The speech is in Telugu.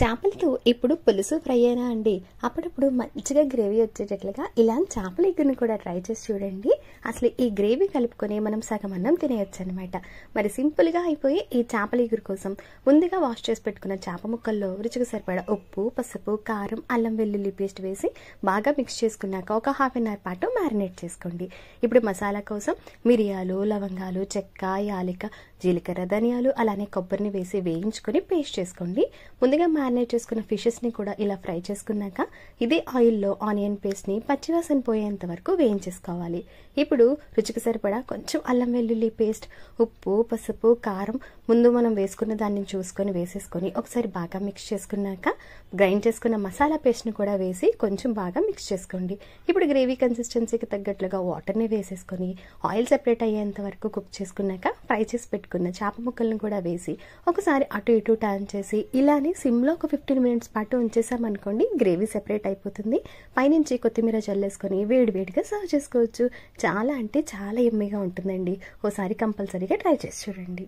చేపలతో ఇప్పుడు పులుసు ఫ్రై అయినా అండి, అప్పుడప్పుడు మంచిగా గ్రేవీ వచ్చేటట్లుగా ఇలా చేపల ఎగ్గుని కూడా ట్రై చేసి చూడండి. అసలు ఈ గ్రేవీ కలుపుకొని మనం సగం అన్నం తినేయచ్చు అనమాట. మరి సింపుల్గా అయిపోయి ఈ చేపల ఎగురు కోసం ముందుగా వాష్ చేసి పెట్టుకున్న చేప ముక్కల్లో రుచికి సరిపడా ఉప్పు, పసుపు, కారం, అల్లం వెల్లుల్లి పేస్ట్ వేసి బాగా మిక్స్ చేసుకున్నాక ఒక హాఫ్ అన్ అవర్ పాటు మ్యారినేట్ చేసుకోండి. ఇప్పుడు మసాలా కోసం మిరియాలు, లవంగాలు, చెక్క, యాలక, జీలకర్ర, ధనియాలు అలానే కొబ్బరిని వేసి వేయించుకొని పేస్ట్ చేసుకోండి. ముందుగా మ్యారినేట్ చేసుకున్న ఫిషెస్ని కూడా ఇలా ఫ్రై చేసుకున్నాక ఇదే ఆయిల్లో ఆనియన్ పేస్ట్ని పచ్చివాసన పోయేంత వరకు వేయించేసుకోవాలి. ఇప్పుడు రుచికి సరిపడా కొంచెం అల్లం వెల్లుల్లి పేస్ట్, ఉప్పు, పసుపు, కారం ముందు మనం వేసుకున్న దాన్ని చూసుకొని వేసేసుకొని ఒకసారి బాగా మిక్స్ చేసుకున్నాక గ్రైండ్ చేసుకున్న మసాలా పేస్ట్ని కూడా వేసి కొంచెం బాగా మిక్స్ చేసుకోండి. ఇప్పుడు గ్రేవీ కన్సిస్టెన్సీకి తగ్గట్లుగా వాటర్ని వేసేసుకొని ఆయిల్ సెపరేట్ అయ్యేంత వరకు కుక్ చేసుకున్నాక ఫ్రై చేసి పెట్టుకున్న చేప ముక్కలను కూడా వేసి ఒకసారి అటు ఇటు టర్న్ చేసి ఇలానే సిమ్లో ఒక 15 మినిట్స్ పాటు ఉంచేసామనుకోండి, గ్రేవీ సెపరేట్ అయిపోతుంది. పైనుంచి కొత్తిమీర చల్లేసుకొని వేడివేడిగా సర్వ్ చేసుకోవచ్చు. చాలా అంటే చాలా యమ్మీగా ఉంటుందండి. ఓసారి కంపల్సరీగా ట్రై చేసి చూడండి.